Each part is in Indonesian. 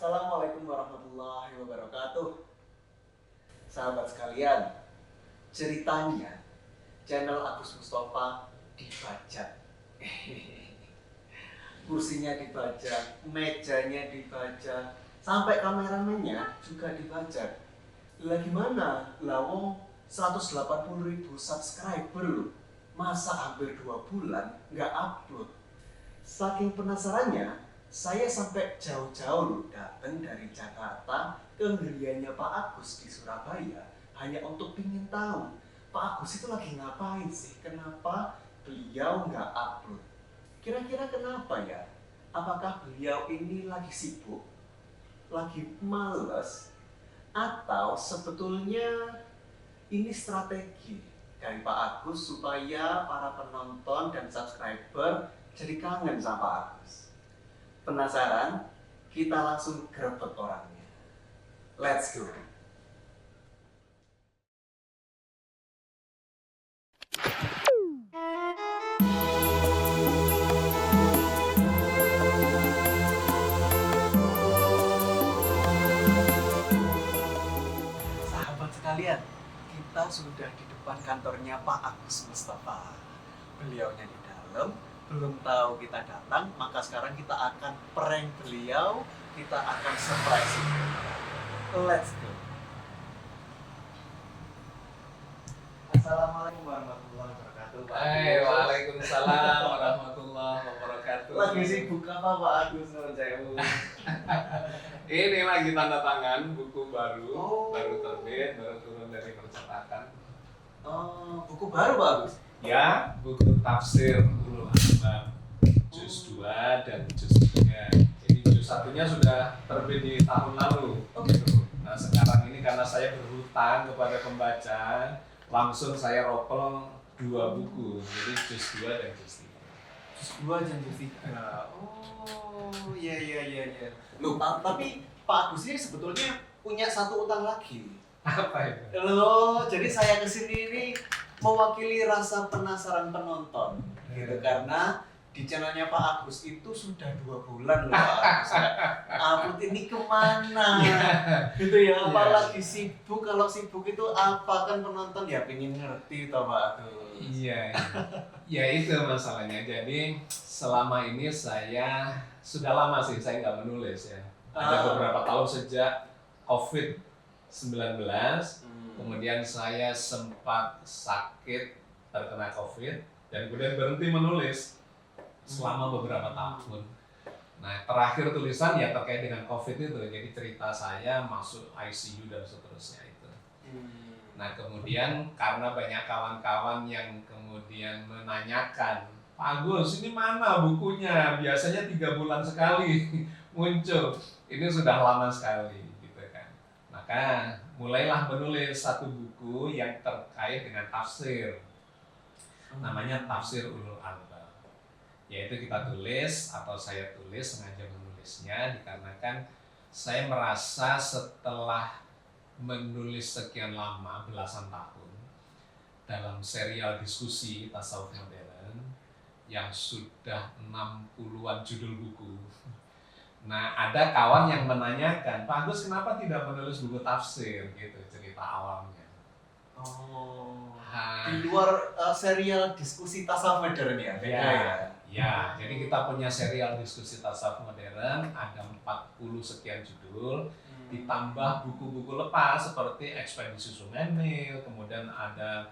Assalamualaikum warahmatullahi wabarakatuh. Sahabat sekalian, ceritanya channel Agus Mustafa dibajak. Kursinya dibajak, mejanya dibajak, sampai kameramennya juga dibajak. Lah gimana? Lawong 180.000 subscriber loh. Masa hampir 2 bulan nggak upload? Saking penasarannya, saya sampai jauh-jauh loh datang dari Jakarta ke ngeriannya Pak Agus di Surabaya hanya untuk ingin tahu Pak Agus itu lagi ngapain sih? Kenapa beliau nggak upload? Kira-kira kenapa ya? Apakah beliau ini lagi sibuk? Lagi males? Atau sebetulnya ini strategi dari Pak Agus supaya para penonton dan subscriber jadi kangen sama Pak Agus? Penasaran? Kita langsung grebek orangnya. Let's go! Sahabat sekalian, kita sudah di depan kantornya Pak Agus Mustafa. Beliaunya di dalam, belum tahu kita datang, maka sekarang kita akan prank beliau, kita akan surprise beliau. Let's go. Assalamualaikum warahmatullahi wabarakatuh, Pak Agus. Waalaikumsalam warahmatullahi wabarakatuh. Lagi sibuk apa Pak Agus? Nuwun sewu. Ini lagi tanda tangan buku baru, Oh. baru terbit, baru turun dari percetakan. Oh, buku baru Pak Agus? Ya, buku tafsir Ulul Albab juz 2 dan juz 3. Jadi juz 1-nya sudah terbit di tahun lalu. Oh gitu. Nah, sekarang ini karena saya berhutang kepada pembaca, langsung saya ropel 2 buku. Jadi juz 2 dan juz 3. Juz 2 dan juz 3. Oh, iya. Loh, tapi Pak Agus ini sebetulnya punya satu utang lagi. Apa itu? Loh, jadi saya kesini ini mewakili rasa penasaran penonton gitu, karena di channelnya Pak Agus itu sudah 2 bulan loh Pak Agus. Upload ini kemana? Gitu ya, apalagi sibuk. Kalau sibuk itu apa kan penonton ya pengen ngerti toh Pak Agus. Iya, ya itu masalahnya. Jadi selama ini saya sudah lama sih saya nggak menulis ya. Ada beberapa tahun sejak COVID-19, kemudian saya sempat sakit terkena COVID dan kemudian berhenti menulis selama beberapa tahun. Nah, terakhir tulisan ya terkait dengan COVID itu, jadi cerita saya masuk ICU dan seterusnya itu. Nah, kemudian karena banyak kawan-kawan yang kemudian menanyakan, Pak Agus, ini mana bukunya? Biasanya 3 bulan sekali muncul. Ini sudah lama sekali, gitu kan. Maka mulailah menulis satu buku yang terkait dengan tafsir. Namanya Tafsir Ulul Albab. Yaitu kita tulis atau saya tulis, sengaja menulisnya dikarenakan saya merasa setelah menulis sekian lama, belasan tahun dalam serial diskusi tasawuf modern yang sudah 60-an judul buku. Nah, ada kawan yang menanyakan, Pak Agus kenapa tidak menulis buku tafsir gitu, cerita awalnya. Oh. Nah, Di luar serial diskusi tasawuf modern ya, beda ya. Ya, jadi kita punya serial diskusi tasawuf modern, ada 40 sekian judul, ditambah buku-buku lepas seperti Ekspedisi Sungai Nil, kemudian ada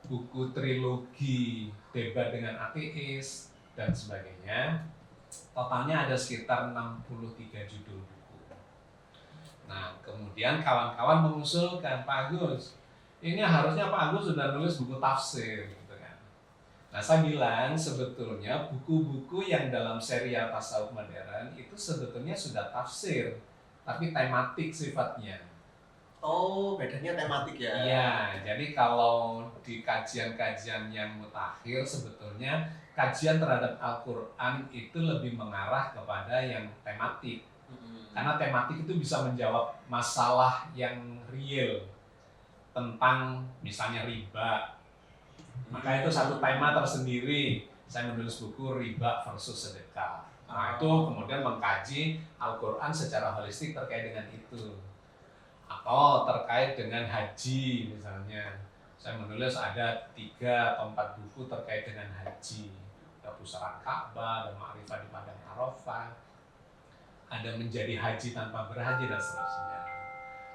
buku trilogi Debat dengan Ateis, dan sebagainya. Totalnya ada sekitar 63 judul buku. Nah, kemudian kawan-kawan mengusulkan, Pak Agus, ini harusnya Pak Agus sudah nulis buku tafsir, gitu kan. Nah, saya bilang sebetulnya buku-buku yang dalam serial tasawuf modern itu sebetulnya sudah tafsir, tapi tematik sifatnya. Oh, bedanya tematik ya? Iya, jadi kalau di kajian-kajian yang mutakhir sebetulnya kajian terhadap Al-Quran itu lebih mengarah kepada yang tematik. Karena tematik itu bisa menjawab masalah yang real tentang misalnya riba. Maka itu satu tema tersendiri. Saya menulis buku riba versus sedekah. Nah, itu kemudian mengkaji Al-Quran secara holistik terkait dengan itu. Atau terkait dengan haji misalnya. Saya menulis ada 3 atau 4 buku terkait dengan haji. Ada Pusaran Ka'bah, ada Ma'rifah di Padang Arafah, ada Menjadi Haji Tanpa Berhaji, dan seterusnya.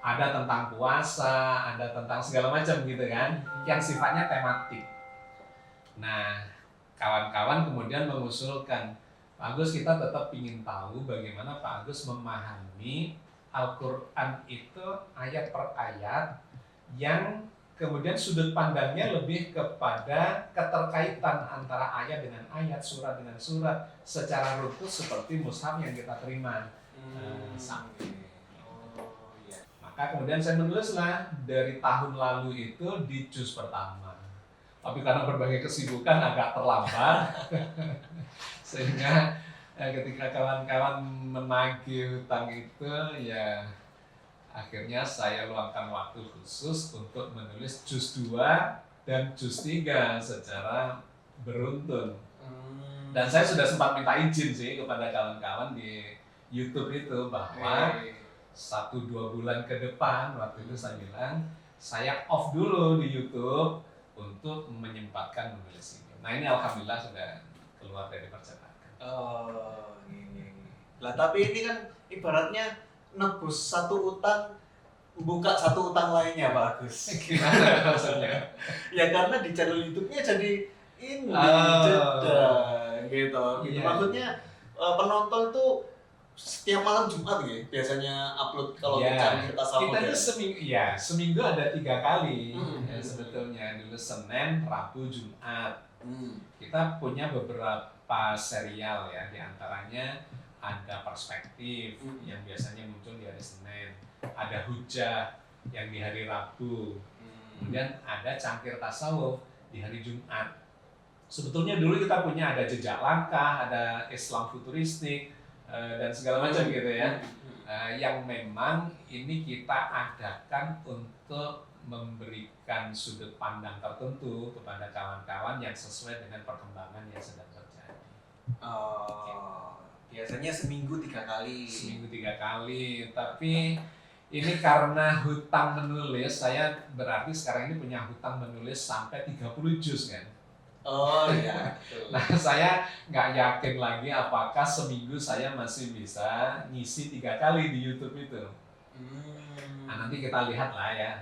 Ada tentang puasa, ada tentang segala macam gitu kan, yang sifatnya tematik. Nah, kawan-kawan kemudian mengusulkan, Pak Agus, kita tetap ingin tahu bagaimana Pak Agus memahami Al-Quran itu ayat per ayat yang kemudian sudut pandangnya lebih kepada keterkaitan antara ayat dengan ayat, surat dengan surat secara rutin seperti mushaf yang kita terima. Maka kemudian saya menulislah dari tahun lalu itu di juz pertama. Tapi karena berbagai kesibukan agak terlambat, sehingga ketika kawan-kawan menagih hutang itu, ya akhirnya saya luangkan waktu khusus untuk menulis juz 2 dan juz 3 secara beruntun. Dan saya sudah sempat minta izin sih kepada kawan-kawan di YouTube itu bahwa 1-2 bulan ke depan, waktu itu saya bilang, saya off dulu di YouTube untuk menyempatkan menulis ini. Nah, ini alhamdulillah sudah keluar dari percetakan. Oh, ini. Lah tapi ini kan ibaratnya nebus satu utang, buka satu utang lainnya, Pak Agus. Gimana maksudnya? Ya karena di channel YouTube-nya jadi ini jeda gitu. Iya. Maksudnya penonton tuh setiap malam Jumat ya biasanya upload kalau Ya, kita sama kita ya. ini seminggu ada 3 kali ya, sebetulnya. Dulu Senin, Rabu, Jumat. Kita punya beberapa serial ya, diantaranya ada Perspektif yang biasanya muncul di hari Senin, ada Hujah yang di hari Rabu, kemudian ada Cangkir Tasawuf di hari Jumat. Sebetulnya dulu kita punya ada Jejak Langkah, ada Islam Futuristik, dan segala macam gitu ya, yang memang ini kita adakan untuk memberikan sudut pandang tertentu kepada kawan-kawan yang sesuai dengan perkembangan yang sedang terjadi. Biasanya seminggu 3 kali. Seminggu 3 kali, tapi ini karena hutang menulis, saya berarti sekarang ini punya hutang menulis sampai 30 juz kan. Oh iya. Nah, saya nggak yakin lagi apakah seminggu saya masih bisa ngisi 3 kali di YouTube itu. Nah, nanti kita lihat lah ya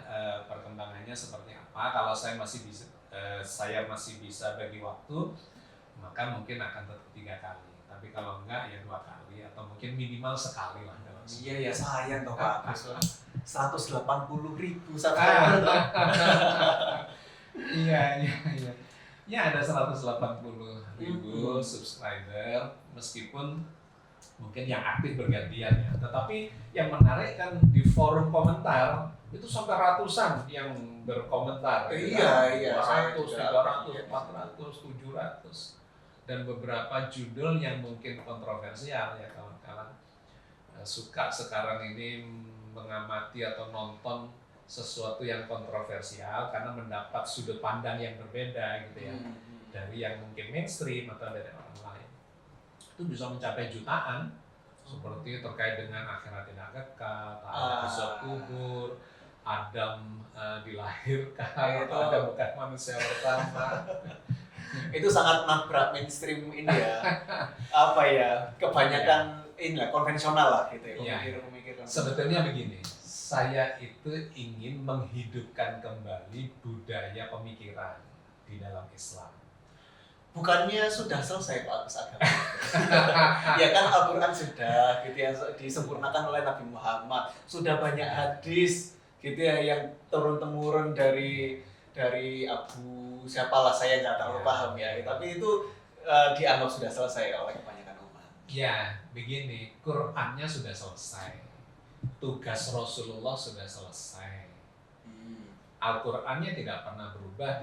perkembangannya seperti apa. Kalau saya masih bisa bagi waktu, maka mungkin akan tetap 3 kali. Tapi kalau enggak ya 2 kali atau mungkin minimal sekali lah. Iya ya, sayang toh Pak Agus. 180.000 subscriber. Iya. Ya ada 180.000 subscriber, meskipun mungkin yang aktif bergantian ya. Tetapi yang menarik kan di forum komentar itu sampai ratusan yang berkomentar. Iya. 200, 300, 400, 700. Dan beberapa judul yang mungkin kontroversial ya kawan-kawan. Suka sekarang ini mengamati atau nonton sesuatu yang kontroversial karena mendapat sudut pandang yang berbeda gitu ya, dari yang mungkin mainstream atau dari orang lain. Itu bisa mencapai jutaan, seperti terkait dengan akhirat tidak kekal, azab kubur, Adam dilahirkan atau Adam bukan manusia pertama. Itu sangat nabrak mainstream ini ya. Apa ya? Kebanyakan inilah konvensional lah gitu ya. Pemikir-pemikir. Sebetulnya begini, saya itu ingin menghidupkan kembali budaya pemikiran di dalam Islam. Bukannya sudah selesai Pak Agus agama? Ya kan Al-Quran sudah gitu ya, disempurnakan oleh Nabi Muhammad. Sudah banyak hadis gitu ya yang turun-temurun dari Abu siapalah, saya nggak terlalu paham ya. Tapi itu dianggap sudah selesai oleh kebanyakan umat. Ya, begini, Qur'annya sudah selesai. Tugas Rasulullah sudah selesai. Al-Qur'annya tidak pernah berubah,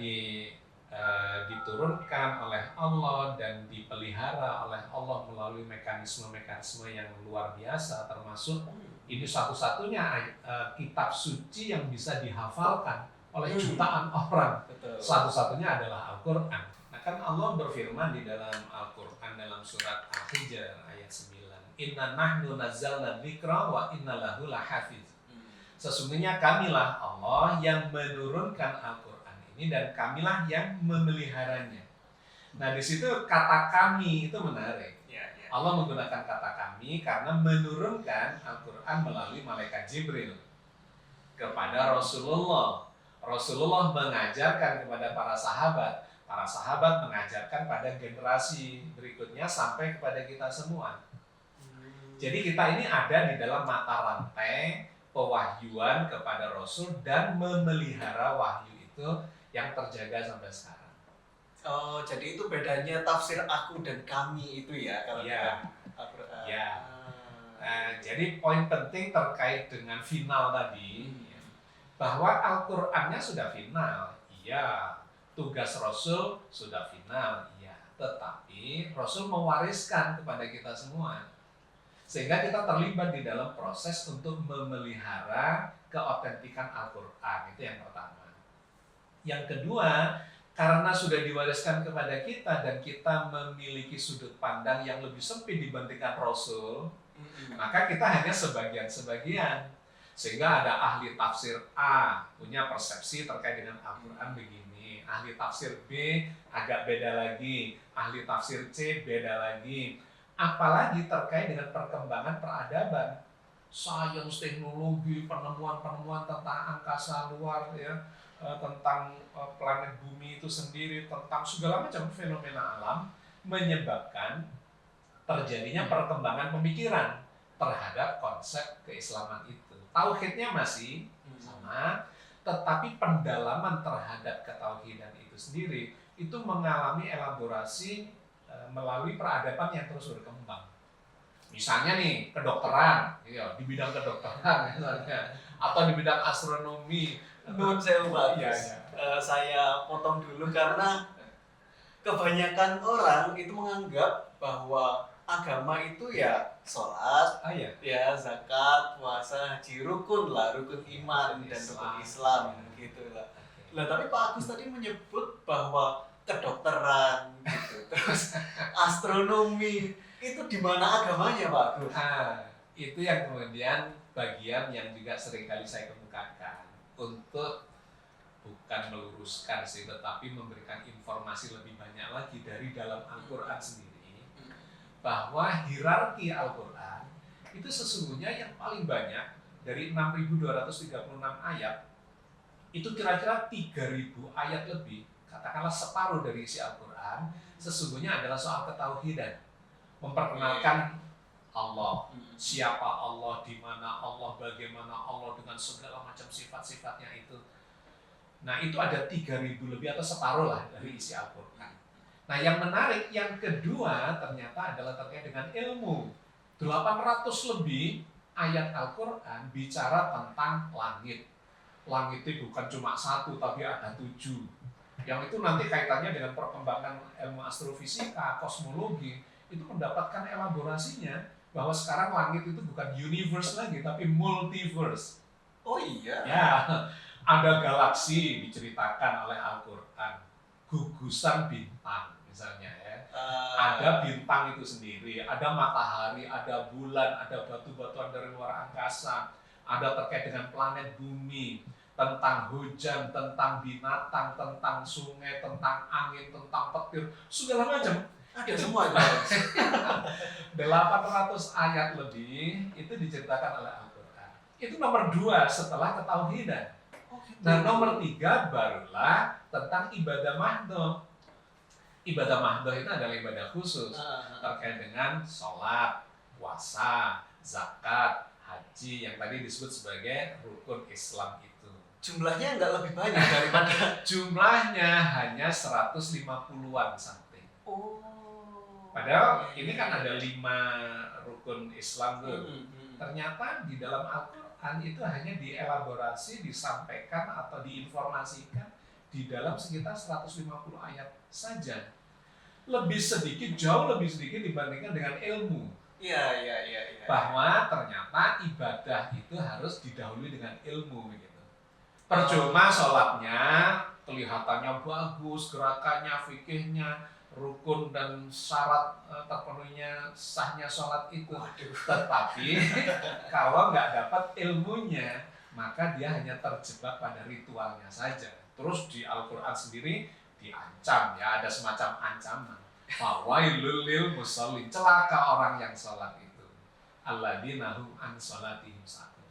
diturunkan oleh Allah dan dipelihara oleh Allah melalui mekanisme-mekanisme yang luar biasa, termasuk ini satu-satunya kitab suci yang bisa dihafalkan oleh jutaan orang. Betul. Satu-satunya adalah Al-Qur'an. Nah, Kan Allah berfirman di dalam Al-Quran dalam surat Al-Hijr ayat 9. Inna nahnu nazzalna dzikra wa inna lahu lahafiz. Sesungguhnya kamilah Allah yang menurunkan Al-Quran ini dan kamilah yang memeliharanya. Nah di situ kata kami itu menarik. Allah menggunakan kata kami karena menurunkan Al-Quran melalui malaikat Jibril kepada Rasulullah. Rasulullah mengajarkan kepada para sahabat mengajarkan pada generasi berikutnya sampai kepada kita semua. Jadi kita ini ada di dalam mata rantai pewahyuan kepada Rasul dan memelihara wahyu itu yang terjaga sampai sekarang. Oh, jadi itu bedanya tafsir aku dan kami itu ya kalau Iya. Al-Quran. Ya. Jadi poin penting terkait dengan final tadi bahwa Al-Qur'annya sudah final. Iya. Tugas Rasul sudah final. Iya. Tetapi Rasul mewariskan kepada kita semua. Sehingga kita terlibat di dalam proses untuk memelihara keautentikan Al-Qur'an. Itu yang pertama. Yang kedua, karena sudah diwariskan kepada kita dan kita memiliki sudut pandang yang lebih sempit dibandingkan Rasul, maka kita hanya sebagian-sebagian. Sehingga ada ahli tafsir A punya persepsi terkait dengan Al-Quran begini, ahli tafsir B agak beda lagi, ahli tafsir C beda lagi. Apalagi terkait dengan perkembangan peradaban, sains, teknologi, penemuan-penemuan tentang angkasa luar, ya, tentang planet bumi itu sendiri, tentang segala macam fenomena alam, menyebabkan terjadinya perkembangan pemikiran terhadap konsep keislaman itu. Tauhidnya masih sama, tetapi pendalaman terhadap ketauhidan itu sendiri itu mengalami elaborasi melalui peradaban yang terus berkembang. Misalnya nih, kedokteran, ya, di bidang kedokteran misalnya, atau di bidang astronomi. Nun sewu Pak. Iya. Saya potong dulu karena kebanyakan orang itu menganggap bahwa agama itu ya sholat, ya zakat, puasa, haji, rukun iman dan rukun Islam gitu lah. Lah tapi Pak Agus tadi menyebut bahwa kedokteran gitu, terus astronomi itu di mana agamanya Pak Agus? Itu yang kemudian bagian yang juga seringkali saya kemukakan untuk bukan meluruskan sih, tetapi memberikan informasi lebih banyak lagi dari dalam Al-Quran sendiri, bahwa hierarki Al-Quran itu sesungguhnya yang paling banyak dari 6.236 ayat itu kira-kira 3.000 ayat lebih, katakanlah separuh dari isi Al-Quran sesungguhnya adalah soal ketauhidan, memperkenalkan Allah, siapa Allah, di mana Allah, bagaimana Allah dengan segala macam sifat-sifatnya itu. Nah itu ada 3.000 lebih atau separuh lah dari isi Al-Quran. Nah yang menarik, yang kedua ternyata adalah terkait dengan ilmu. 800 lebih ayat Al-Quran bicara tentang langit. Langit itu bukan cuma satu, tapi ada 7. Yang itu nanti kaitannya dengan perkembangan ilmu astrofisika, kosmologi, itu mendapatkan elaborasinya bahwa sekarang langit itu bukan universe lagi, tapi multiverse. Oh iya? Ya, ada galaksi diceritakan oleh Al-Quran, gugusan bintang misalnya ya. Ada bintang itu sendiri, ada matahari, ada bulan, ada batu-batuan dari luar angkasa, ada terkait dengan planet bumi, tentang hujan, tentang binatang, tentang sungai, tentang angin, tentang petir, segala macam. Ada semua itu. 800 ayat lebih itu diceritakan oleh Al-Quran. Itu nomor 2 setelah ketauhidan. Nah nomor 3 barulah tentang ibadah mahdoh. Ibadah mahdoh itu adalah ibadah khusus terkait dengan sholat, puasa, zakat, haji yang tadi disebut sebagai rukun Islam itu. Jumlahnya nggak lebih banyak daripada jumlahnya hanya 150-an something. Oh. Padahal ini kan ada 5 rukun Islam tuh. Ternyata di dalam Al-Quran itu hanya dielaborasi, disampaikan atau diinformasikan di dalam sekitar 150 ayat saja. Lebih sedikit, jauh lebih sedikit dibandingkan dengan ilmu. Iya. Bahwa ternyata ibadah itu harus didahului dengan ilmu gitu. Percuma sholatnya kelihatannya bagus, gerakannya, fikihnya, rukun dan syarat terpenuhinya sahnya sholat itu. Waduh. Tetapi kalau nggak dapat ilmunya, maka dia hanya terjebak pada ritualnya saja. Terus di Al-Quran sendiri diancam, ya ada semacam ancaman. Fawailul lil musallin, celaka orang yang sholat itu. Alladzina hum an sholatihim sahun.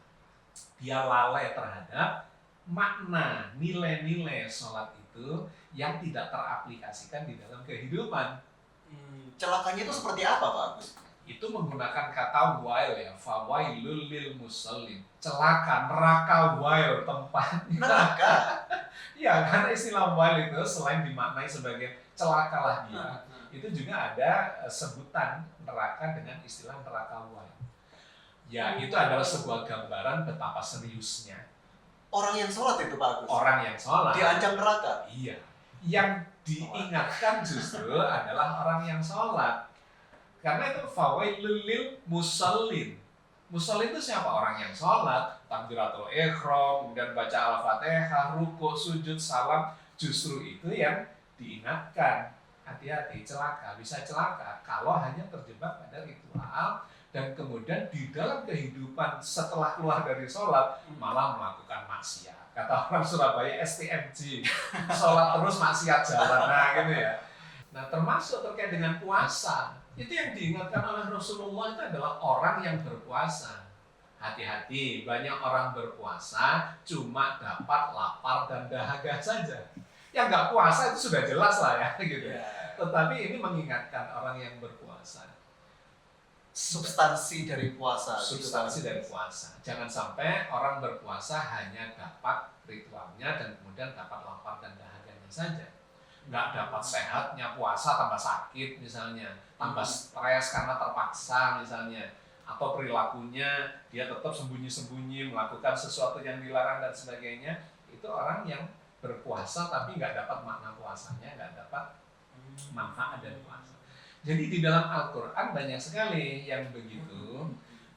Dia lalai terhadap makna, nilai-nilai sholat itu yang tidak teraplikasikan di dalam kehidupan. Celakanya itu seperti apa Pak Agus? Itu menggunakan kata wail ya, fawailul lil musallin, celaka, neraka wail tempatnya. Neraka? Ya, karena istilah wail itu selain dimaknai sebagai celakalah dia, itu juga ada sebutan neraka dengan istilah neraka wail. Ya, itu adalah sebuah gambaran betapa seriusnya Orang yang sholat itu Pak Agus? orang yang sholat. Diancam neraka? Iya. Yang diingatkan justru adalah orang yang sholat. Karena itu fawailul lil musallin. Musallin itu siapa? Orang yang sholat, takbiratul ihram, kemudian baca Al-Fatihah, rukuk, sujud, salam. Justru itu yang diingatkan. Hati-hati, celaka, bisa celaka kalau hanya terjebak pada ritual dan kemudian di dalam kehidupan setelah keluar dari sholat malah melakukan maksiat. Kata orang Surabaya STMJ, sholat terus maksiat jalan, nah gitu ya. Nah termasuk terkait dengan puasa, itu yang diingatkan oleh Rasulullah itu adalah orang yang berpuasa. Hati-hati, banyak orang berpuasa cuma dapat lapar dan dahaga saja. Yang nggak puasa itu sudah jelas lah ya, gitu. Tetapi ini mengingatkan orang yang berpuasa. Substansi dari puasa. Substansi dari puasa. Jangan sampai orang berpuasa hanya dapat ritualnya dan kemudian dapat lapar dan dahaganya saja. Nggak dapat sehatnya, puasa tambah sakit misalnya, tambah stres karena terpaksa misalnya, atau perilakunya dia tetap sembunyi-sembunyi melakukan sesuatu yang dilarang dan sebagainya. Itu orang yang berpuasa tapi nggak dapat makna puasanya, nggak dapat manfaat dari puasa. Jadi di dalam Al-Quran banyak sekali yang begitu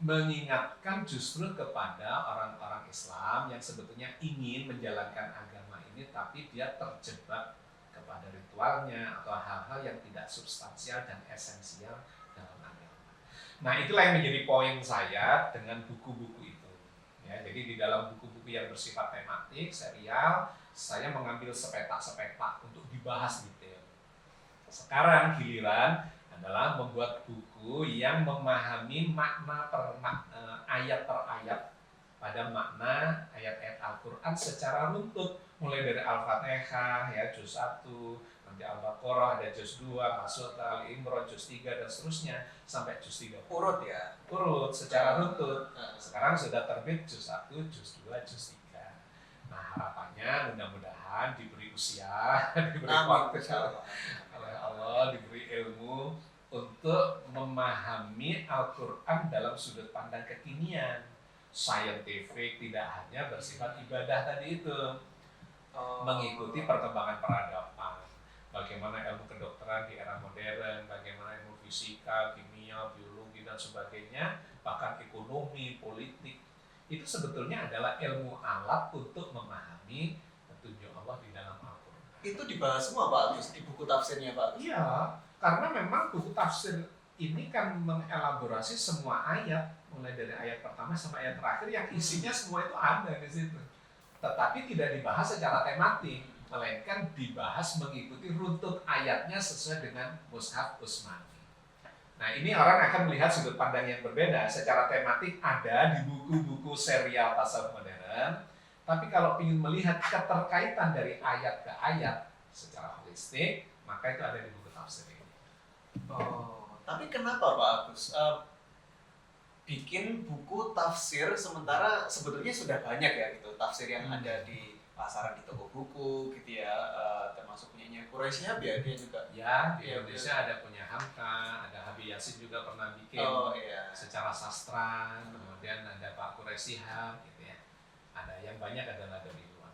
mengingatkan justru kepada orang-orang Islam yang sebetulnya ingin menjalankan agama ini tapi dia terjebak kepada ritualnya atau hal-hal yang tidak substansial dan esensial dalam agama. Nah itulah yang menjadi poin saya dengan buku-buku itu. Ya, jadi di dalam buku-buku yang bersifat tematik, serial, saya mengambil sepetak-sepetak untuk dibahas detail. Sekarang giliran adalah membuat buku yang memahami makna ayat per ayat pada makna ayat-ayat Al-Quran secara runtut, mulai dari Al-Fatihah ya juz 1, nanti Al-Baqarah ada juz 2, masuk ke Al-Imran juz 3 dan seterusnya sampai juz 3. Urut ya? Urut secara runtut. Sekarang sudah terbit juz 1, juz 2, juz 3. Nah harapannya mudah-mudahan diberi usia, diberi waktu oleh Allah, diberi ilmu untuk memahami Al-Quran dalam sudut pandang kekinian, scientific, tidak hanya bersifat ibadah tadi itu, mengikuti perkembangan peradaban, bagaimana ilmu kedokteran di era modern, bagaimana ilmu fisika, kimia, biologi dan sebagainya, bahkan ekonomi, politik. Itu sebetulnya adalah ilmu alat untuk memahami petunjuk Allah di dalam Al-Quran. Itu dibahas semua Pak Agus di buku tafsirnya Pak Agus? Iya, karena memang buku tafsir ini kan mengelaborasi semua ayat, mulai dari ayat pertama sampai ayat terakhir yang isinya semua itu ada di situ. Tetapi tidak dibahas secara tematik, melainkan dibahas mengikuti runtut ayatnya sesuai dengan Mushaf Utsmani. Nah ini orang akan melihat sudut pandang yang berbeda. Secara tematik ada di buku-buku serial tasawuf modern, tapi kalau ingin melihat keterkaitan dari ayat ke ayat secara holistik, maka itu ada di buku tafsir ini. Tapi kenapa Pak Agus bikin buku tafsir sementara sebetulnya sudah banyak ya gitu tafsir yang ada di pasaran di toko buku gitu ya, termasuk punyanya Quraisy Shihab ya dia juga. Ya, di Indonesia ada punya Hamka, ada Habib Yasin juga pernah bikin secara sastra, kemudian ada Pak Quraisy Shihab gitu ya. Ada yang banyak adalah dari luar.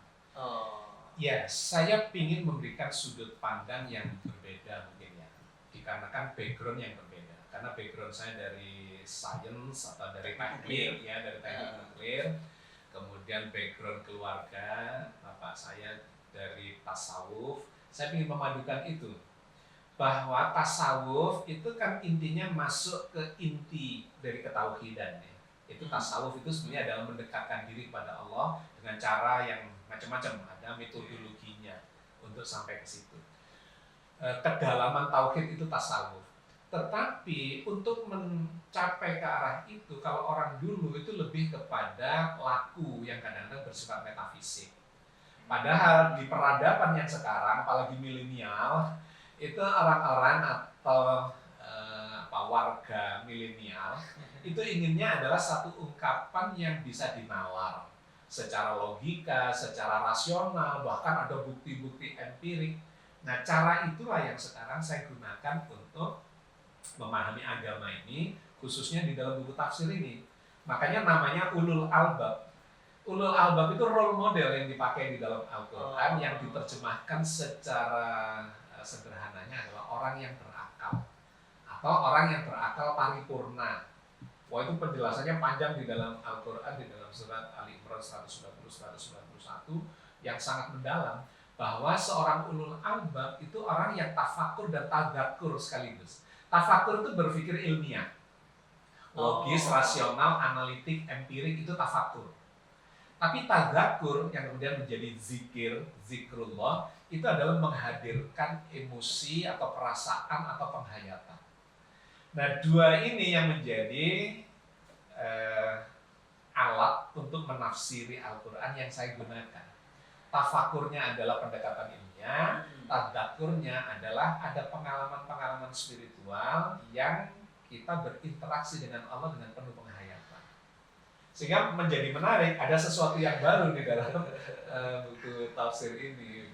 Ya, saya ingin memberikan sudut pandang yang berbeda mungkin ya, dikarenakan background yang berbeda. Karena background saya dari science atau dari teknik ya, dari teknik nuklir. Kemudian background keluarga, bapak saya dari tasawuf, saya ingin memadukan itu. Bahwa tasawuf itu kan intinya masuk ke inti dari ketauhidan ya. Itu tasawuf itu sebenarnya adalah mendekatkan diri kepada Allah dengan cara yang macam-macam, ada metodologinya untuk sampai ke situ. Kedalaman tauhid itu tasawuf. Tetapi untuk mencapai ke arah itu, kalau orang dulu itu lebih kepada laku yang kadang-kadang bersifat metafisik. Padahal di peradaban yang sekarang, apalagi milenial, itu orang-orang atau warga milenial itu inginnya adalah satu ungkapan yang bisa dinalar secara logika, secara rasional, bahkan ada bukti-bukti empirik. Nah, cara itulah yang sekarang saya gunakan untuk memahami agama ini, khususnya di dalam buku tafsir ini. Makanya namanya ulul albab. Ulul albab itu role model yang dipakai di dalam Al-Quran yang diterjemahkan secara sederhananya adalah orang yang berakal atau orang yang berakal paripurna. Wah, itu penjelasannya panjang di dalam Al-Quran, di dalam surat Ali Imran 190-191 yang sangat mendalam, bahwa seorang ulul albab itu orang yang tafakur dan tadzakur sekaligus. Tafakur itu berpikir ilmiah, logis, rasional, analitik, empirik, itu tafakur. Tapi tadzakur yang kemudian menjadi zikrullah, itu adalah menghadirkan emosi atau perasaan atau penghayatan. Nah, dua ini yang menjadi alat untuk menafsiri Al-Quran yang saya gunakan. Tafakurnya adalah pendekatan ilmiah, tadzakurnya adalah ada pengalaman-pengalaman spiritual yang kita berinteraksi dengan Allah dengan penuh penghayatan. Sehingga menjadi menarik, ada sesuatu yang baru di dalam buku tafsir ini.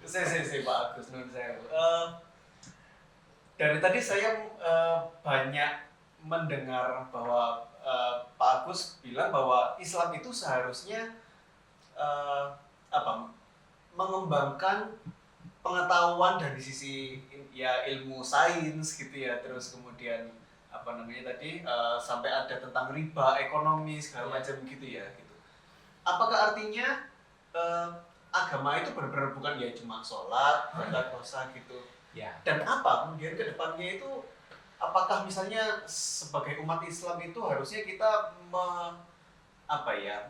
Saya Pak Agus, menurut saya. Dari tadi saya banyak mendengar bahwa Pak Agus bilang bahwa Islam itu seharusnya mengembangkan pengetahuan dari sisi ya ilmu sains gitu ya, terus kemudian sampai ada tentang riba, ekonomi segala macam gitu ya gitu. Apakah artinya agama itu benar-benar bukan ya cuma sholat, zakat, puasa gitu? Ya. Dan apa kemudian ke depannya itu, apakah misalnya sebagai umat Islam itu harusnya kita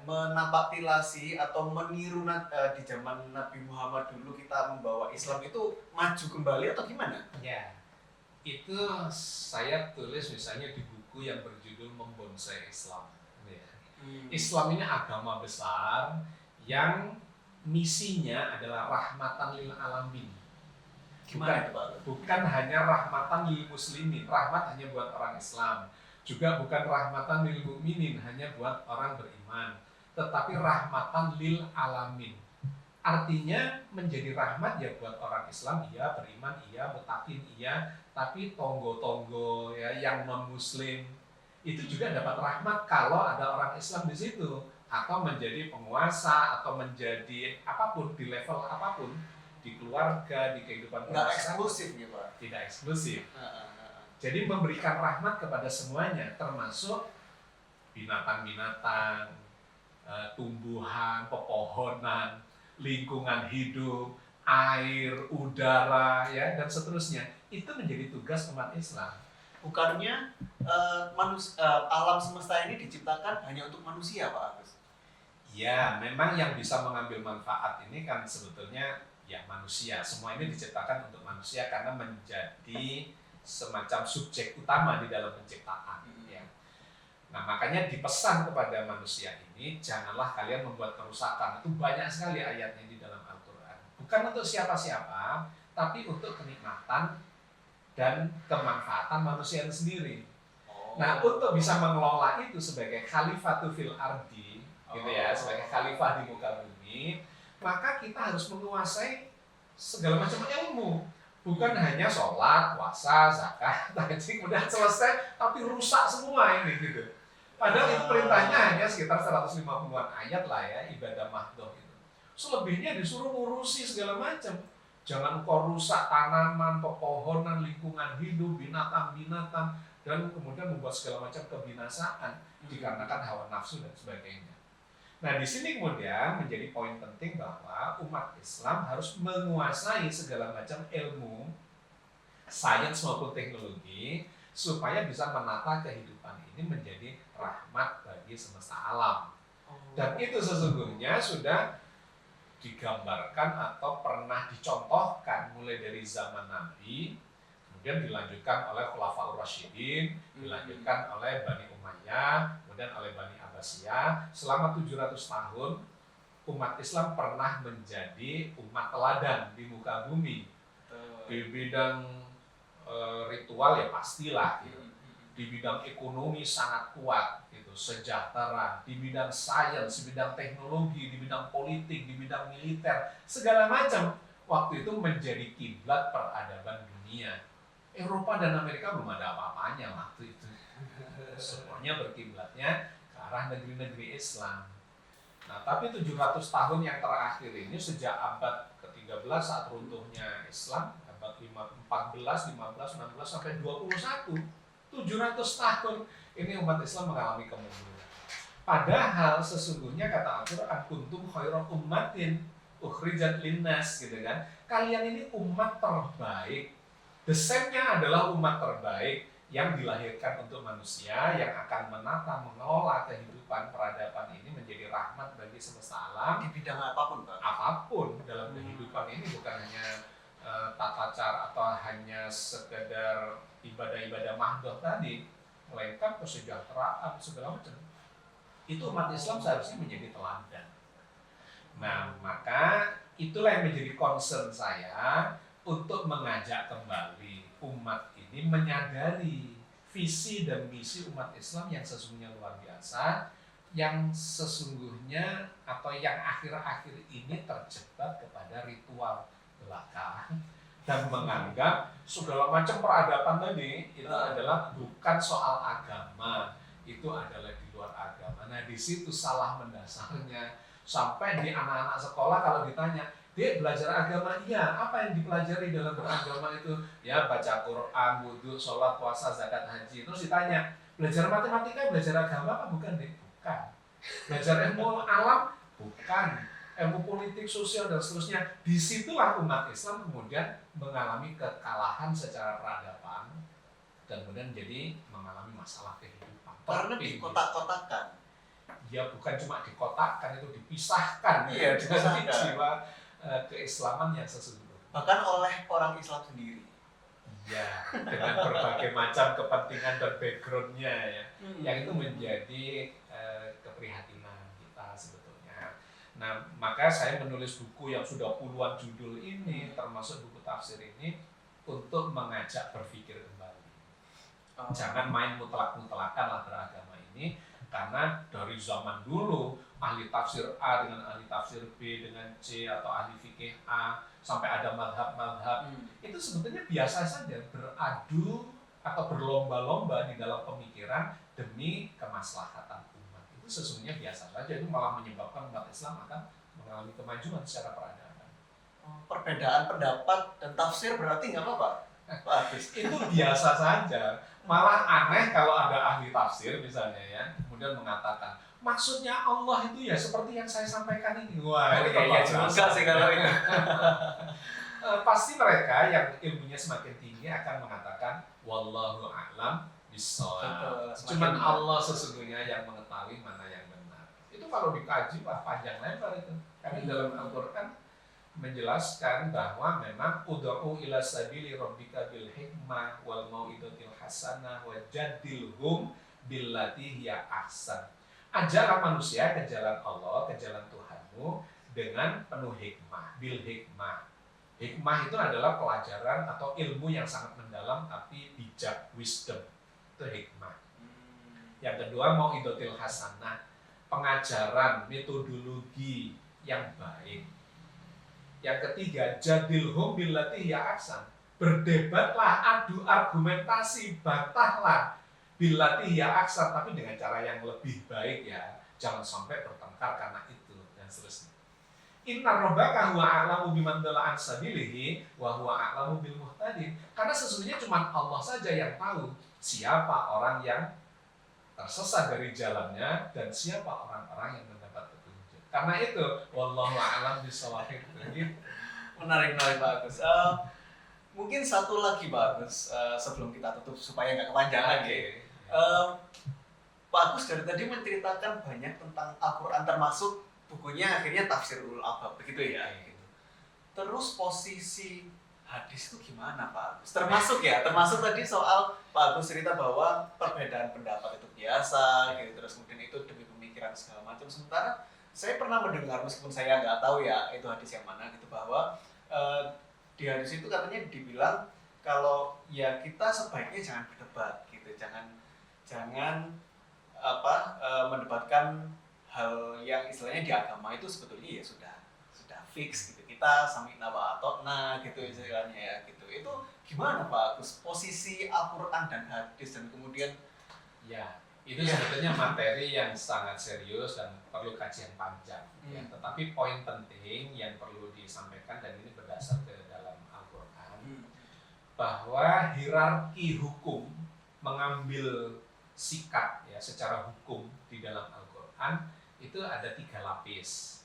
menapaktilasi atau meniru di zaman Nabi Muhammad dulu, kita membawa Islam itu maju kembali atau gimana? Ya, itu saya tulis misalnya di buku yang berjudul Membonsai Islam. Islam ini agama besar yang misinya adalah rahmatan lil alamin. Bukan hanya rahmatan lil muslimin, rahmat hanya buat orang Islam. Juga bukan rahmatan lil mukminin, hanya buat orang beriman. Tetapi rahmatan lil alamin. Artinya menjadi rahmat ya buat orang Islam, iya, beriman, iya, mutakin, iya. Tapi tonggo-tonggo ya yang non-muslim itu juga dapat rahmat kalau ada orang Islam di situ. Atau menjadi penguasa, atau menjadi apapun, di level apapun, di keluarga, di kehidupan nggak eksklusif ya Pak? Tidak eksklusif. Jadi memberikan rahmat kepada semuanya, termasuk binatang-binatang, tumbuhan, pepohonan, lingkungan hidup, air, udara, ya, dan seterusnya. Itu menjadi tugas umat Islam. Bukannya alam semesta ini diciptakan hanya untuk manusia, Pak Agus? Ya, memang yang bisa mengambil manfaat ini kan sebetulnya ya manusia. Semua ini diciptakan untuk manusia karena menjadi semacam subjek utama di dalam penciptaan. Ya. Nah, makanya dipesan kepada manusia ini, janganlah kalian membuat kerusakan. Itu banyak sekali ayatnya di dalam Al-Quran. Bukan untuk siapa-siapa, tapi untuk kenikmatan dan kemanfaatan manusia itu sendiri. Nah, untuk bisa mengelola itu sebagai khalifatu fil ardi, gitu ya, sebagai khalifah di muka bumi, maka kita harus menguasai segala macam ilmu. Bukan hanya sholat, puasa, zakat, haji, kemudian selesai, tapi rusak semua ini gitu. Padahal itu perintahnya hanya sekitar 150-an ayat lah ya, ibadah mahdoh itu. Selebihnya disuruh ngurusi segala macam. Jangan kau rusak tanaman, pepohonan, lingkungan hidup, binatang-binatang, dan kemudian membuat segala macam kebinasaan dikarenakan hawa nafsu dan sebagainya. Nah, di sini kemudian menjadi poin penting bahwa umat Islam harus menguasai segala macam ilmu, sains maupun teknologi, supaya bisa menata kehidupan ini menjadi rahmat bagi semesta alam. Dan itu sesungguhnya sudah digambarkan atau pernah dicontohkan mulai dari zaman Nabi, kemudian dilanjutkan oleh Khulafaur Rasyidin, dilanjutkan oleh Bani Umayyah, kemudian oleh Bani Abbasiyah. Selama 700 tahun umat Islam pernah menjadi umat teladan di muka bumi. Di bidang ritual ya pastilah gitu. Di bidang ekonomi sangat kuat gitu, sejahtera, di bidang sains, di bidang teknologi, di bidang politik, di bidang militer, segala macam waktu itu menjadi kiblat peradaban dunia. Eropa dan Amerika belum ada apa-apanya waktu itu. Semuanya berkiblatnya ke arah negeri-negeri Islam. Nah, tapi 700 tahun yang terakhir ini sejak abad ke-13 saat runtuhnya Islam, abad 14, 15, 16 sampai 21, 700 tahun ini umat Islam mengalami kemunduran. Padahal sesungguhnya kata Al-Quran, kuntum khairu ummatin ukhrijat linnas, gitu kan. Kalian ini umat terbaik. Desainnya adalah umat terbaik yang dilahirkan untuk manusia, yang akan menata, mengelola kehidupan peradaban ini menjadi rahmat bagi semesta alam. Di bidang apapun, Pak? Apapun dalam kehidupan ini, bukan hanya tata cara atau hanya sekedar ibadah-ibadah mahdoh tadi, melainkan kesejahteraan segala macam. Itu umat Islam seharusnya menjadi teladan. Nah, maka itulah yang menjadi concern saya untuk mengajak kembali umat ini menyadari visi dan misi umat Islam yang sesungguhnya luar biasa, yang sesungguhnya atau yang akhir-akhir ini terjebak kepada ritual belaka dan menganggap segala macam peradaban tadi itu adalah bukan soal agama, itu adalah di luar agama. Nah, di situ salah mendasarnya. Sampai di anak-anak sekolah kalau ditanya, "Dek, belajar agama?" "Iya." "Apa yang dipelajari dalam beragama itu?" "Ya, baca Quran, wudhu, sholat, puasa, zakat, haji." Terus ditanya, "Belajar matematika, belajar agama apa?" "Bukan, Dek." "Bukan." "Belajar ilmu alam?" "Bukan." "Ilmu politik, sosial, dan seterusnya." Disitulah umat Islam kemudian mengalami kekalahan secara peradaban dan kemudian jadi mengalami masalah kehidupan. Karena dikotak-kotakan. Ya, bukan cuma dikotakkan, itu dipisahkan. Iya, dari jiwa keislaman yang sesungguhnya. Bahkan oleh orang Islam sendiri. Ya, dengan berbagai macam kepentingan dan backgroundnya ya, yang itu menjadi keprihatinan kita sebetulnya. Nah, maka saya menulis buku yang sudah puluhan judul ini, termasuk buku tafsir ini, untuk mengajak berpikir kembali. Jangan main mutlak-mutlakan lah beragama ini, karena dari zaman dulu ahli tafsir A dengan ahli tafsir B dengan C, atau ahli fikih A, sampai ada madhab-madhab, itu sebetulnya biasa saja beradu atau berlomba-lomba di dalam pemikiran demi kemaslahatan umat. Itu sesungguhnya biasa saja, itu malah menyebabkan umat Islam akan mengalami kemajuan secara peradaban. Perbedaan pendapat dan tafsir berarti nggak apa-apa, Pak Agus? Itu biasa saja. Malah aneh kalau ada ahli tafsir misalnya ya, kemudian mengatakan maksudnya Allah itu ya seperti yang saya sampaikan ini. Wah, ini iya juga sih kalau ini. Pasti mereka yang ilmunya semakin tinggi akan mengatakan wallahu a'lam bishawab. Cuman Allah sesungguhnya yang mengetahui mana yang benar. Itu kalau dikaji panjang lebar itu. Karena dalam Al-Qur'an menjelaskan bahwa memang ud'u ila sabili rabbika bil hikmah wal mau'izatil hasanah wajadilhum billati hiya ahsan. Ajarlah manusia ke jalan Allah, ke jalan Tuhanmu dengan penuh hikmah, bil hikmah. Hikmah itu adalah pelajaran atau ilmu yang sangat mendalam tapi bijak, wisdom. Itu hikmah. Yang kedua mau'izatil hasanah, pengajaran, metodologi yang baik. Yang ketiga, jadilhum billati hiya ahsan. Berdebatlah, adu argumentasi, bantahlah billati hiya ahsan, tapi dengan cara yang lebih baik ya. Jangan sampai bertengkar karena itu dan seterusnya. Inna rabbaka huwa a'lamu biman dalla an sabilihi wa huwa a'lamu bil muhtadin. Karena sesungguhnya cuma Allah saja yang tahu siapa orang yang tersesat dari jalannya dan siapa orang-orang yang mendapat petunjuk. Karena itu, wallahu a'lam bishawab. Gitu. Menarik Pak Agus. Mungkin satu lagi Pak Agus, sebelum kita tutup supaya nggak kepanjangan lagi. Pak Agus dari tadi menceritakan banyak tentang Al-Quran, termasuk bukunya akhirnya Tafsirul Albab, begitu ya? Gitu. Terus posisi hadis itu gimana Pak Agus? Termasuk tadi soal Pak Agus cerita bahwa perbedaan pendapat itu biasa, gitu. Terus kemudian itu demi pemikiran segala macam. Sementara saya pernah mendengar, meskipun saya nggak tahu ya itu hadis yang mana, gitu, bahwa di hadis itu katanya dibilang kalau ya kita sebaiknya jangan berdebat, gitu, jangan mendebatkan hal yang istilahnya di agama itu sebetulnya ya sudah fix, gitu, kita sami'na wa ata'na, gitu istilahnya ya, gitu. Itu gimana Pak Agus posisi Al-Quran dan hadis, dan kemudian ya itu sebetulnya materi yang sangat serius dan perlu kajian panjang. Ya. Tetapi poin penting yang perlu disampaikan, dan ini berdasar ke dalam Al-Quran, bahwa hierarki hukum mengambil sikap ya secara hukum di dalam Al-Quran itu ada 3 lapis.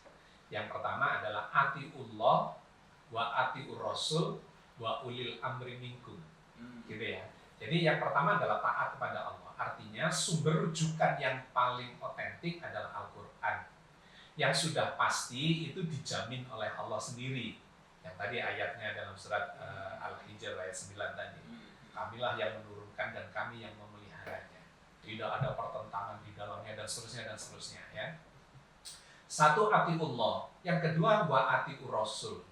Yang pertama adalah atiullah wa atiur rasul wa ulil amri minkum. Gitu ya. Jadi yang pertama adalah taat kepada Allah. Artinya sumber rujukan yang paling otentik adalah Al-Quran. Yang sudah pasti itu dijamin oleh Allah sendiri. Yang tadi ayatnya dalam surat Al-Hijr ayat 9 tadi. Kamilah yang menurunkan dan kami yang memeliharanya. Tidak ada pertentangan di dalamnya dan seterusnya ya. Satu, atiullah. Yang kedua, wa atiur rasul.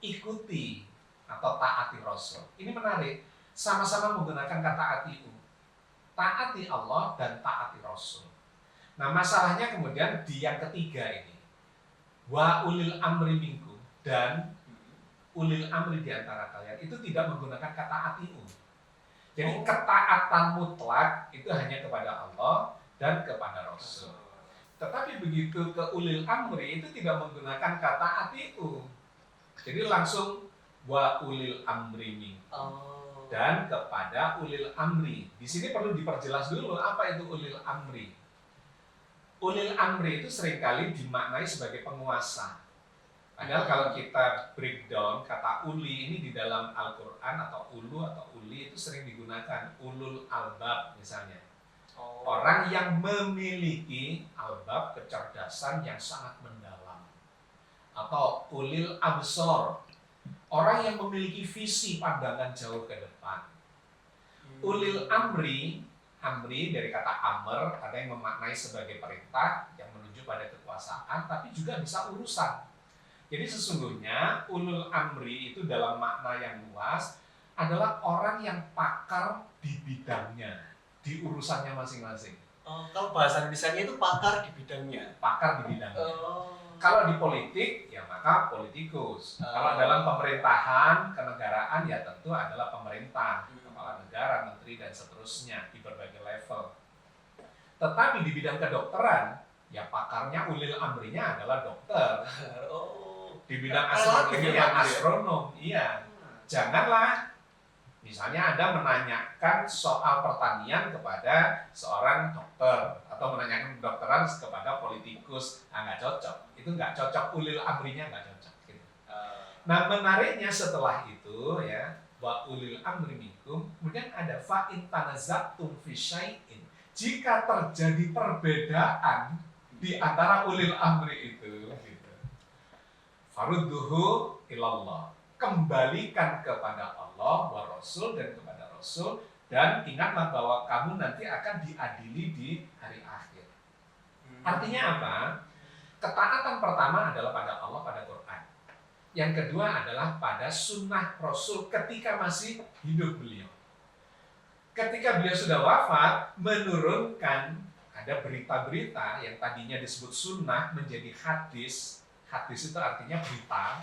Ikuti atau taati Rasul. Ini menarik. Sama-sama menggunakan kata atiu. Taati Allah dan taati Rasul. Nah, masalahnya kemudian di yang ketiga ini. Wa ulil amri minkum, dan ulil amri di antara kalian itu tidak menggunakan kata atiu. Jadi ketaatan mutlak itu hanya kepada Allah dan kepada Rasul. Tetapi begitu ke ulil amri itu tidak menggunakan kata atiu. Jadi langsung wa ulil amri minkum dan kepada ulil amri. Di sini perlu diperjelas dulu apa itu ulil amri. Ulil amri itu seringkali dimaknai sebagai penguasa. Padahal kalau kita breakdown kata uli ini di dalam Al-Quran atau ulu atau uli itu sering digunakan ulul albab misalnya. Orang yang memiliki albab, kecerdasan yang sangat mendalam. Atau ulil absor, orang yang memiliki visi pandangan jauh ke depan. Ulil amri dari kata amr, ada yang memaknai sebagai perintah yang menuju pada kekuasaan, tapi juga bisa urusan. Jadi sesungguhnya ulul amri itu dalam makna yang luas adalah orang yang pakar di bidangnya, di urusannya masing-masing. Kalau bahasa Indonesianya itu pakar di bidangnya. Pakar di bidangnya. Kalau di politik, ya maka politikus. Kalau dalam pemerintahan, kenegaraan, ya tentu adalah pemerintah, kepala negara, menteri, dan seterusnya di berbagai level. Tetapi di bidang kedokteran, ya pakarnya ulil amrinya adalah dokter. Di bidang astronomi, ya astronom. Iya. Janganlah misalnya Anda menanyakan soal pertanian kepada seorang dokter atau menanyakan kedokteran kepada politikus, nggak cocok. Itu nggak cocok, ulil amrinya nggak cocok. Gitu. Nah menariknya setelah itu ya, wa ulil amri minkum, kemudian ada fa in tanaza'tum fi syai'in. Jika terjadi perbedaan di antara ulil amri itu, gitu. Farudduhu ilallah. Kembalikan kepada Allah wa Rasul dan kepada Rasul, dan ingatlah bahwa kamu nanti akan diadili di hari akhir. Artinya apa? Ketaatan pertama adalah pada Allah, pada Quran. Yang kedua adalah pada sunnah Rasul ketika masih hidup beliau. Ketika beliau sudah wafat, menurunkan ada berita-berita yang tadinya disebut sunnah menjadi hadis. Hadis itu artinya berita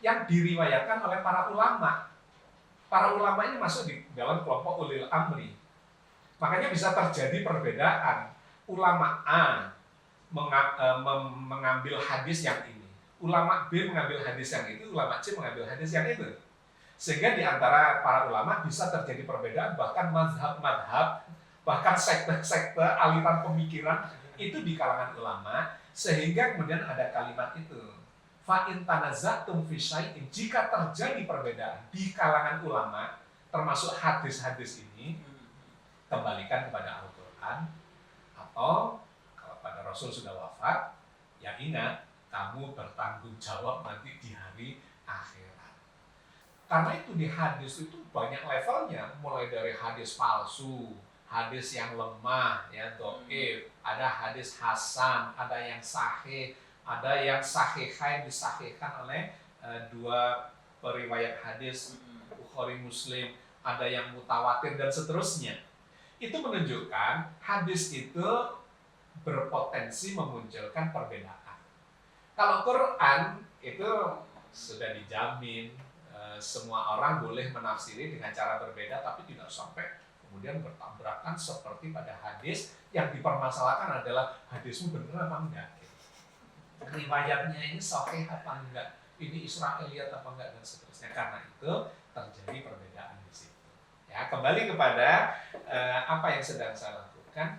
yang diriwayatkan oleh para ulama. Para ulama ini masuk di dalam kelompok ulil amri. Makanya bisa terjadi perbedaan. Ulama A mengambil hadis yang ini, ulama B mengambil hadis yang itu, ulama C mengambil hadis yang itu. Sehingga di antara para ulama bisa terjadi perbedaan, bahkan mazhab-mazhab, bahkan sekte-sekte aliran pemikiran itu di kalangan ulama, Sehingga kemudian ada kalimat itu. Fa in tanaza'tum fi syai'in, jika terjadi perbedaan di kalangan ulama, termasuk hadis-hadis ini, kembalikan kepada Al-Quran, atau kalau pada Rasul sudah wafat, ya ingat, kamu bertanggung jawab nanti di hari akhirat. Karena itu di hadis itu banyak levelnya, mulai dari hadis palsu, hadis yang lemah, ya dhaif, ada hadis hasan, ada yang sahih, ada yang sahihain disahihkan oleh dua periwayat hadis Bukhari Muslim, ada yang mutawatir dan seterusnya. Itu menunjukkan hadis itu berpotensi memunculkan perbedaan. Kalau Quran itu sudah dijamin, semua orang boleh menafsiri dengan cara berbeda, tapi tidak sampai kemudian bertabrakan seperti pada hadis yang dipermasalahkan adalah hadismu benar apa enggak, riwayatnya ini sahih apa enggak, ini Israiliyat apa enggak, dan seterusnya. Karena itu terjadi perbedaan di situ. Ya, kembali kepada apa yang sedang saya lakukan,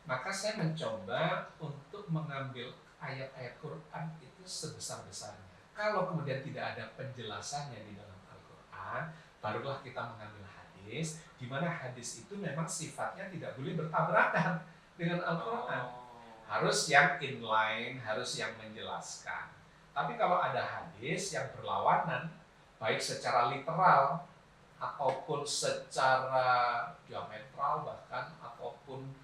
maka saya mencoba untuk mengambil ayat-ayat Quran itu sebesar-besarnya. Kalau kemudian tidak ada penjelasannya di dalam Al-Quran, barulah kita mengambil hadis, di mana hadis itu memang sifatnya tidak boleh bertabrakan dengan Al-Quran. Harus yang inline, harus yang menjelaskan. Tapi kalau ada hadis yang berlawanan, baik secara literal ataupun secara diametral bahkan, ataupun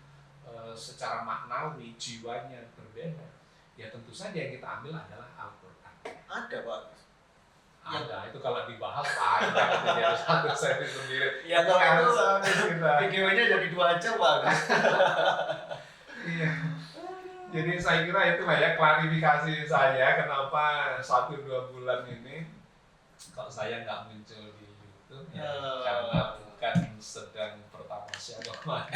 secara maknawi, jiwanya berbeda, ya tentu saja yang kita ambil adalah Al-Quran. Ada Pak. Ada, itu kalau dibahas panjang itu jadi satu sesi sendiri. Ya kalau itu videonya jadi 2 jam Pak. Iya. Jadi saya kira itulah ya klarifikasi saya kenapa 1-2 bulan ini kok saya nggak muncul di YouTube ya, karena bukan sedang bertamasya kemana,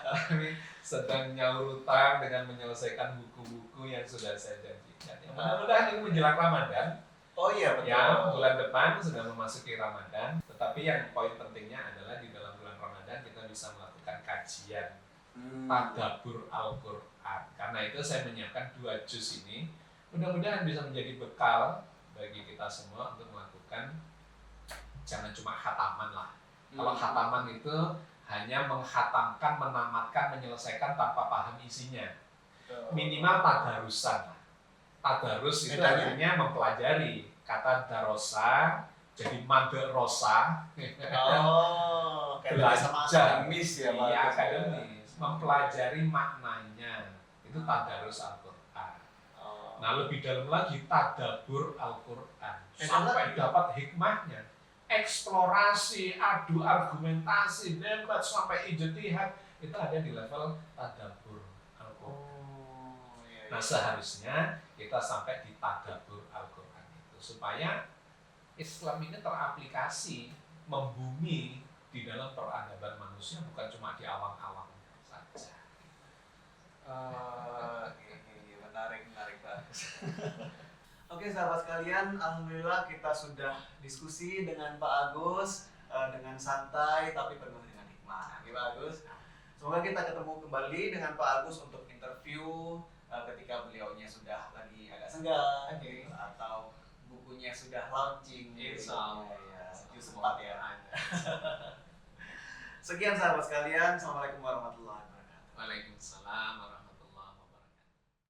tapi sedang nyaur utang dengan menyelesaikan buku-buku yang sudah saya janjikan. Ya, mudah-mudahan ini menjelang Ramadan. Oh iya betul. Ya, bulan depan sudah memasuki Ramadan. Tetapi yang poin pentingnya adalah di dalam bulan Ramadan kita bisa melakukan kajian tadabbur Al-Quran. Karena itu saya menyiapkan 2 juz ini. Mudah-mudahan bisa menjadi bekal bagi kita semua untuk melakukan, jangan cuma khataman lah. Kalau khataman itu hanya menghatamkan, menamatkan, menyelesaikan tanpa paham isinya. Minimal tadarusan lah. Tadarus itu artinya mempelajari. Kata darosa jadi madrasah. Oh, kayak sama akademis ya Pak. Iya, akademis. Mempelajari maknanya. Itu tadarus Al-Quran. Nah, lebih dalam lagi tadabbur Al-Quran. Sampai dapat hikmahnya. Eksplorasi, adu argumentasi, debat sampai ijtihad, itu ada di level tadabbur Al-Quran. Nah, seharusnya kita sampai di tadabbur Al-Quran itu supaya Islam ini teraplikasi, membumi di dalam peradaban manusia, bukan cuma di awang-awang saja. Menarik Pak. Oke sahabat sekalian, alhamdulillah kita sudah diskusi dengan Pak Agus dengan santai tapi penuh dengan hikmah. Oke Pak Agus. Semoga kita ketemu kembali dengan Pak Agus untuk interview ketika beliaunya sudah lagi agak senggang atau bukunya sudah launching. Insyaallah ya, sempat ya. Sekian sahabat sekalian, assalamualaikum warahmatullahi wabarakatuh. Waalaikumsalam warahmatullahi wabarakatuh.